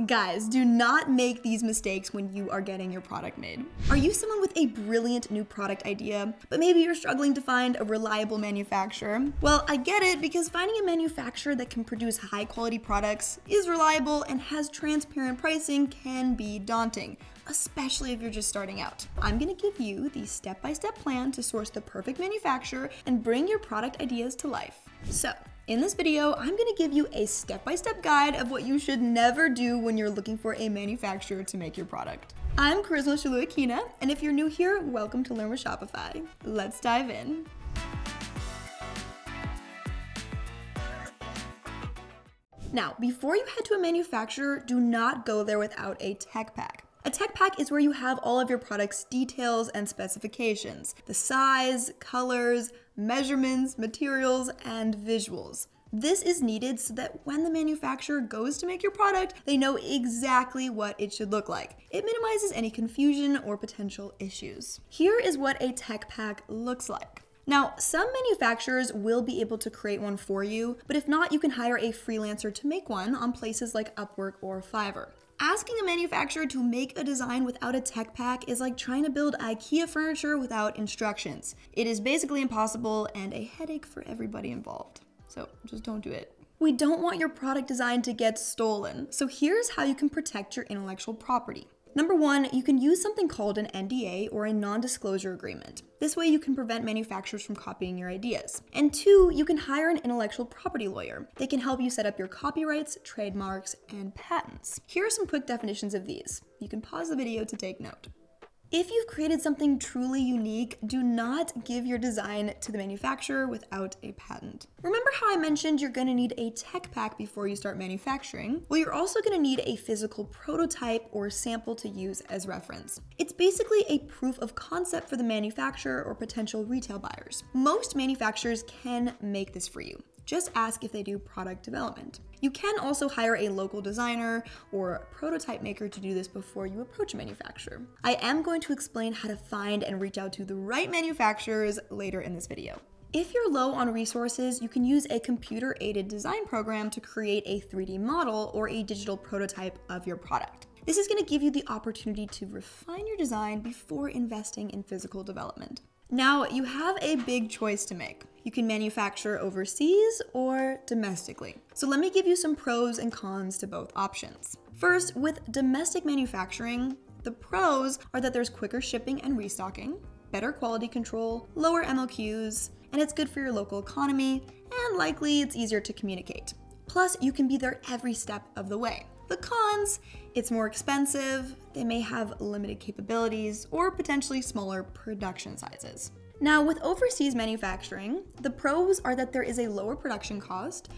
Guys, do not make these mistakes when you are getting your product made. Are you someone with a brilliant new product idea, but maybe you're struggling to find a reliable manufacturer? Well, I get it, because finding a manufacturer that can produce high quality products, is reliable, and has transparent pricing can be daunting, especially if you're just starting out. I'm gonna give you the step-by-step plan to source the perfect manufacturer and bring your product ideas to life. So, in this video, I'm gonna give you a step-by-step guide of what you should never do when you're looking for a manufacturer to make your product. I'm Charisma Shaluakina, and if you're new here, welcome to Learn with Shopify. Let's dive in. Now, before you head to a manufacturer, do not go there without a tech pack. A tech pack is where you have all of your product's details and specifications, the size, colors, measurements, materials, and visuals. This is needed so that when the manufacturer goes to make your product, they know exactly what it should look like. It minimizes any confusion or potential issues. Here is what a tech pack looks like. Now, some manufacturers will be able to create one for you, but if not, you can hire a freelancer to make one on places like Upwork or Fiverr. Asking a manufacturer to make a design without a tech pack is like trying to build IKEA furniture without instructions. It is basically impossible and a headache for everybody involved. So just don't do it. We don't want your product design to get stolen. So here's how you can protect your intellectual property. Number one, you can use something called an NDA, or a non-disclosure agreement. This way you can prevent manufacturers from copying your ideas. And two, you can hire an intellectual property lawyer. They can help you set up your copyrights, trademarks, and patents. Here are some quick definitions of these. You can pause the video to take note. If you've created something truly unique, do not give your design to the manufacturer without a patent. Remember how I mentioned you're gonna need a tech pack before you start manufacturing? Well, you're also gonna need a physical prototype or sample to use as reference. It's basically a proof of concept for the manufacturer or potential retail buyers. Most manufacturers can make this for you. Just ask if they do product development. You can also hire a local designer or prototype maker to do this before you approach a manufacturer. I am going to explain how to find and reach out to the right manufacturers later in this video. If you're low on resources, you can use a computer-aided design program to create a 3D model or a digital prototype of your product. This is going to give you the opportunity to refine your design before investing in physical development. Now, you have a big choice to make. You can manufacture overseas or domestically. So let me give you some pros and cons to both options. First, with domestic manufacturing, the pros are that there's quicker shipping and restocking, better quality control, lower MOQs, and it's good for your local economy, and likely it's easier to communicate. Plus, you can be there every step of the way. The cons, it's more expensive, they may have limited capabilities, or potentially smaller production sizes. Now, with overseas manufacturing, the pros are that there is a lower production cost,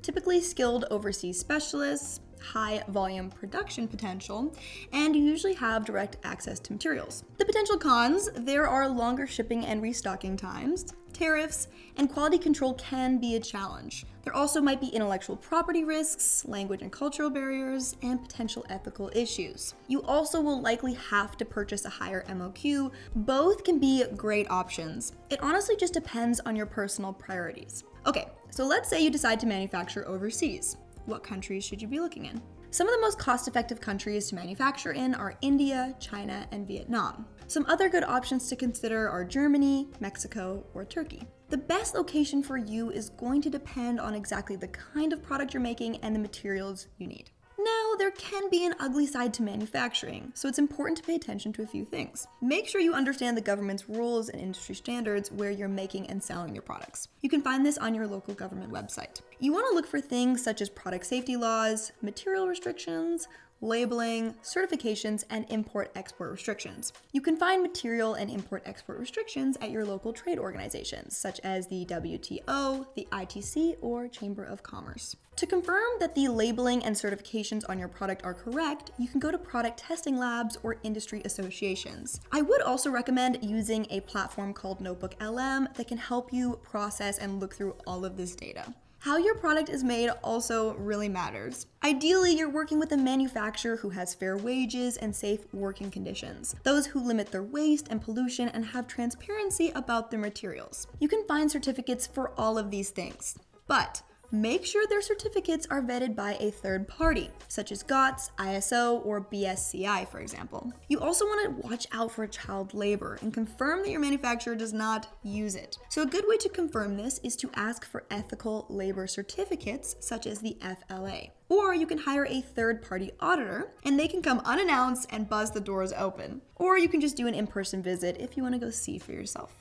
typically skilled overseas specialists, high volume production potential, and you usually have direct access to materials. The potential cons, there are longer shipping and restocking times, tariffs, and quality control can be a challenge. There also might be intellectual property risks, language and cultural barriers, and potential ethical issues. You also will likely have to purchase a higher MOQ. Both can be great options. It honestly just depends on your personal priorities. Okay, so let's say you decide to manufacture overseas. What countries should you be looking in? Some of the most cost-effective countries to manufacture in are India, China, and Vietnam. Some other good options to consider are Germany, Mexico, or Turkey. The best location for you is going to depend on exactly the kind of product you're making and the materials you need. Now, there can be an ugly side to manufacturing, so it's important to pay attention to a few things. Make sure you understand the government's rules and industry standards where you're making and selling your products. You can find this on your local government website. You want to look for things such as product safety laws, material restrictions, labeling, certifications, and import-export restrictions. You can find material and import-export restrictions at your local trade organizations, such as the WTO, the ITC, or Chamber of Commerce. To confirm that the labeling and certifications on your product are correct, you can go to product testing labs or industry associations. I would also recommend using a platform called Notebook LM that can help you process and look through all of this data. How your product is made also really matters. Ideally, you're working with a manufacturer who has fair wages and safe working conditions, those who limit their waste and pollution and have transparency about their materials. You can find certificates for all of these things, but Make sure their certificates are vetted by a third party, such as GOTS, ISO, or BSCI, for example. You also want to watch out for child labor and confirm that your manufacturer does not use it. So a good way to confirm this is to ask for ethical labor certificates, such as the FLA. Or you can hire a third-party auditor, and they can come unannounced and buzz the doors open. Or you can just do an in-person visit if you want to go see for yourself.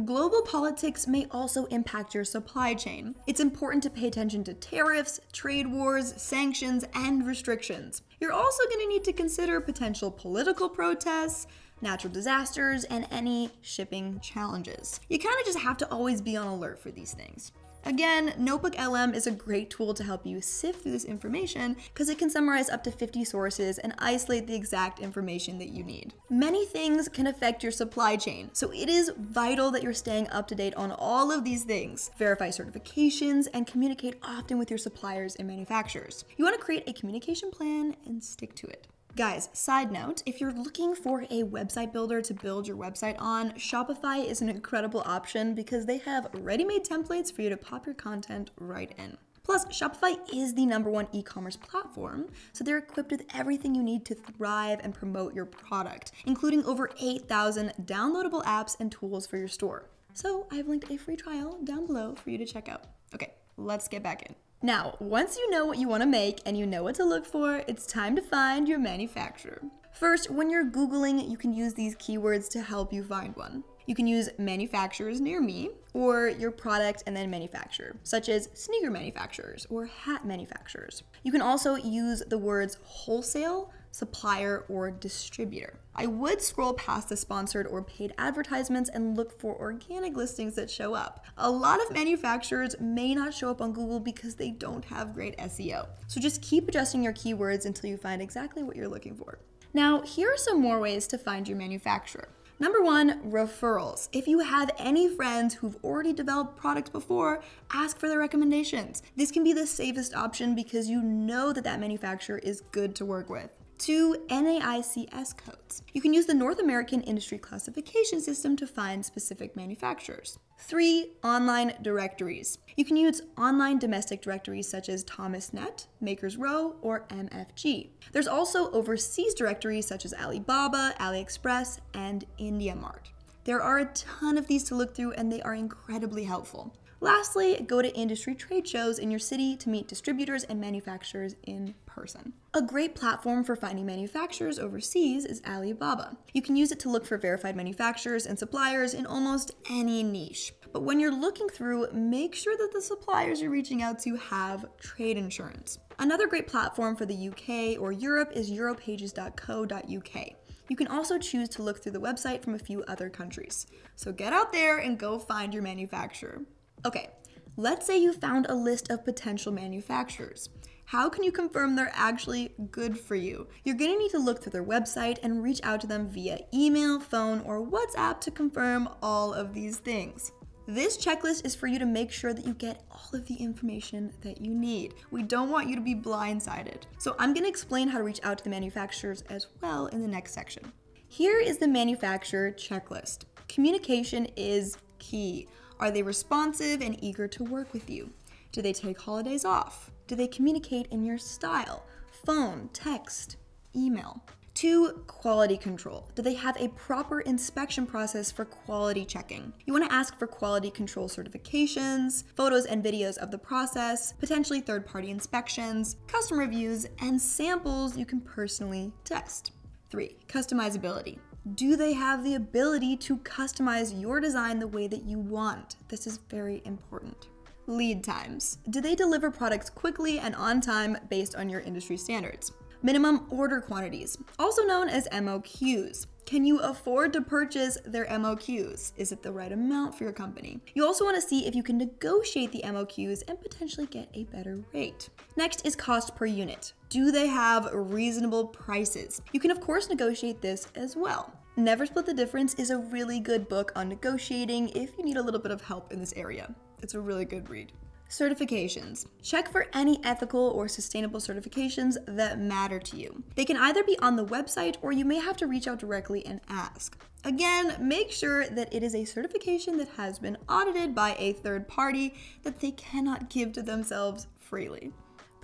Global politics may also impact your supply chain. It's important to pay attention to tariffs, trade wars, sanctions, and restrictions. You're also going to need to consider potential political protests, natural disasters, and any shipping challenges. You kind of just have to always be on alert for these things. Again, Notebook LM is a great tool to help you sift through this information because it can summarize up to 50 sources and isolate the exact information that you need. Many things can affect your supply chain, so it is vital that you're staying up to date on all of these things. Verify certifications and communicate often with your suppliers and manufacturers. You want to create a communication plan and stick to it. Guys, side note, if you're looking for a website builder to build your website on, Shopify is an incredible option because they have ready-made templates for you to pop your content right in. Plus, Shopify is the #1 e-commerce platform, so they're equipped with everything you need to thrive and promote your product, including over 8,000 downloadable apps and tools for your store. So I've linked a free trial down below for you to check out. Okay, let's get back in. Now, once you know what you want to make and you know what to look for, it's time to find your manufacturer. First, when you're Googling, you can use these keywords to help you find one. You can use manufacturers near me or your product and then manufacturer, such as sneaker manufacturers or hat manufacturers. You can also use the words wholesale, supplier, or distributor. I would scroll past the sponsored or paid advertisements and look for organic listings that show up. A lot of manufacturers may not show up on Google because they don't have great SEO. So just keep adjusting your keywords until you find exactly what you're looking for. Now, here are some more ways to find your manufacturer. #1, referrals. If you have any friends who've already developed products before, ask for their recommendations. This can be the safest option because you know that that manufacturer is good to work with. 2, NAICS codes. You can use the North American Industry Classification System to find specific manufacturers. 3, online directories. You can use online domestic directories such as ThomasNet, Makers Row, or MFG. There's also overseas directories such as Alibaba, AliExpress, and IndiaMart. There are a ton of these to look through and they are incredibly helpful. Lastly, go to industry trade shows in your city to meet distributors and manufacturers in person. A great platform for finding manufacturers overseas is Alibaba. You can use it to look for verified manufacturers and suppliers in almost any niche. But when you're looking through, make sure that the suppliers you're reaching out to have trade insurance. Another great platform for the UK or Europe is europages.co.uk. You can also choose to look through the website from a few other countries. So get out there and go find your manufacturer. Okay, let's say you found a list of potential manufacturers. How can you confirm they're actually good for you? You're going to need to look through their website and reach out to them via email, phone, or WhatsApp to confirm all of these things. This checklist is for you to make sure that you get all of the information that you need. We don't want you to be blindsided. So I'm going to explain how to reach out to the manufacturers as well in the next section. Here is the manufacturer checklist. Communication is key. Are they responsive and eager to work with you? Do they take holidays off? Do they communicate in your style? Phone, text, email. 2, quality control. Do they have a proper inspection process for quality checking? You want to ask for quality control certifications, photos and videos of the process, potentially third-party inspections, custom reviews, and samples you can personally test. 3, customizability. Do they have the ability to customize your design the way that you want? This is very important. Lead times. Do they deliver products quickly and on time based on your industry standards? Minimum order quantities, also known as MOQs. Can you afford to purchase their MOQs? Is it the right amount for your company? You also want to see if you can negotiate the MOQs and potentially get a better rate. Next is cost per unit. Do they have reasonable prices? You can of course negotiate this as well. Never Split the Difference is a really good book on negotiating if you need a little bit of help in this area. It's a really good read. Certifications. Check for any ethical or sustainable certifications that matter to you. They can either be on the website or you may have to reach out directly and ask. Again, make sure that it is a certification that has been audited by a third party that they cannot give to themselves freely.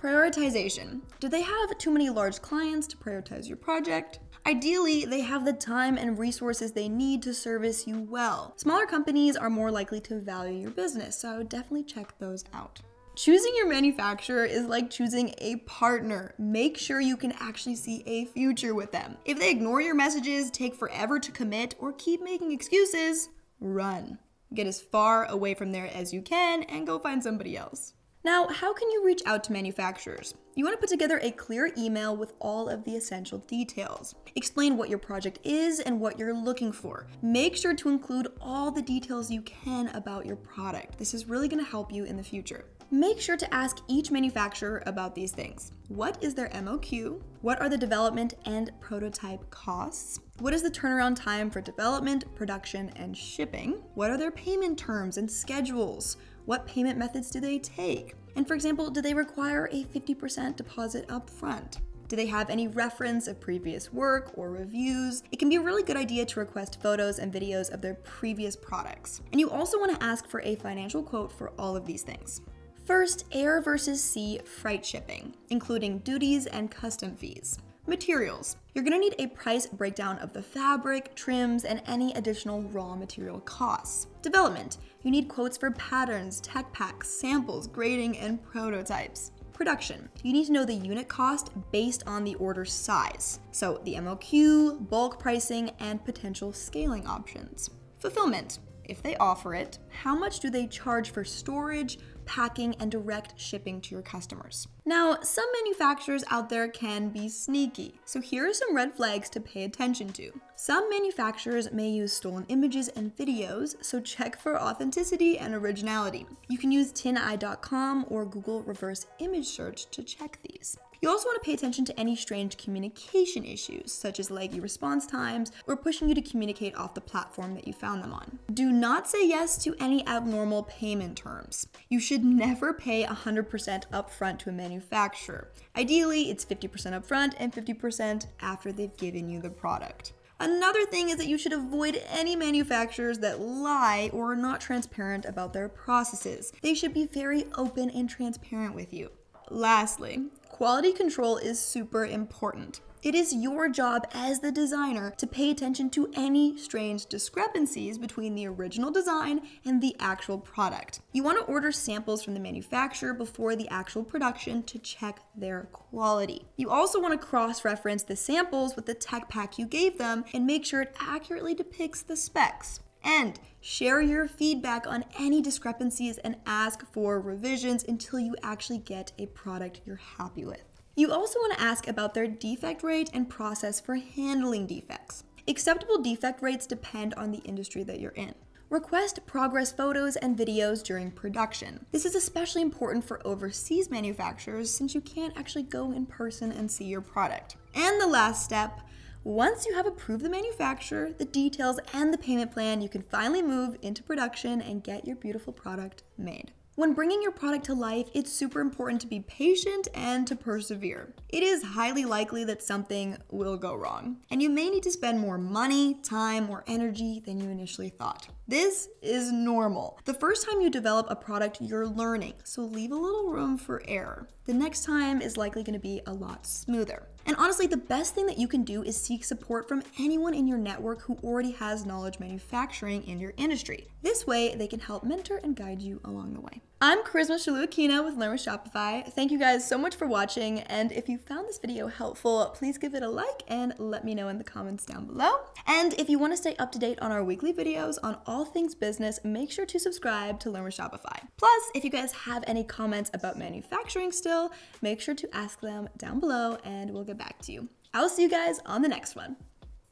Prioritization. Do they have too many large clients to prioritize your project? Ideally, they have the time and resources they need to service you well. Smaller companies are more likely to value your business, so I would definitely check those out. Choosing your manufacturer is like choosing a partner. Make sure you can actually see a future with them. If they ignore your messages, take forever to commit, or keep making excuses, run. Get as far away from there as you can and go find somebody else. Now, how can you reach out to manufacturers? You want to put together a clear email with all of the essential details. Explain what your project is and what you're looking for. Make sure to include all the details you can about your product. This is really going to help you in the future. Make sure to ask each manufacturer about these things. What is their MOQ? What are the development and prototype costs? What is the turnaround time for development, production, and shipping? What are their payment terms and schedules? What payment methods do they take? And for example, do they require a 50% deposit up front? Do they have any reference of previous work or reviews? It can be a really good idea to request photos and videos of their previous products. And you also want to ask for a financial quote for all of these things. First, air versus sea freight shipping, including duties and custom fees. Materials. You're going to need a price breakdown of the fabric, trims, and any additional raw material costs. Development. You need quotes for patterns, tech packs, samples, grading, and prototypes. Production. You need to know the unit cost based on the order size. So the MOQ, bulk pricing, and potential scaling options. Fulfillment. If they offer it, how much do they charge for storage, packing, and direct shipping to your customers? Now, some manufacturers out there can be sneaky, so here are some red flags to pay attention to. Some manufacturers may use stolen images and videos, so check for authenticity and originality. You can use tineye.com or Google reverse image search to check these. You also want to pay attention to any strange communication issues, such as laggy response times or pushing you to communicate off the platform that you found them on. Do not say yes to any abnormal payment terms. You should never pay 100% upfront to a manufacturer. Ideally, it's 50% upfront and 50% after they've given you the product. Another thing is that you should avoid any manufacturers that lie or are not transparent about their processes. They should be very open and transparent with you. Lastly, quality control is super important. It is your job as the designer to pay attention to any strange discrepancies between the original design and the actual product. You want to order samples from the manufacturer before the actual production to check their quality. You also want to cross-reference the samples with the tech pack you gave them and make sure it accurately depicts the specs. And share your feedback on any discrepancies and ask for revisions until you actually get a product you're happy with. You also want to ask about their defect rate and process for handling defects. Acceptable defect rates depend on the industry that you're in. Request progress photos and videos during production. This is especially important for overseas manufacturers since you can't actually go in person and see your product. And the last step, once you have approved the manufacturer, the details, and the payment plan, you can finally move into production and get your beautiful product made. When bringing your product to life, it's super important to be patient and to persevere. It is highly likely that something will go wrong, and you may need to spend more money, time, or energy than you initially thought. This is normal. The first time you develop a product, you're learning, so leave a little room for error. The next time is likely going to be a lot smoother. And honestly, the best thing that you can do is seek support from anyone in your network who already has knowledge manufacturing in your industry. This way, they can help mentor and guide you along the way. I'm Charisma Shaluakina with Learn with Shopify. Thank you guys so much for watching, and if you found this video helpful, please give it a like and let me know in the comments down below. And if you want to stay up to date on our weekly videos on all things business, make sure to subscribe to Learn with Shopify. Plus, if you guys have any comments about manufacturing still, make sure to ask them down below and we'll get back to you. I'll see you guys on the next one.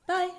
Bye!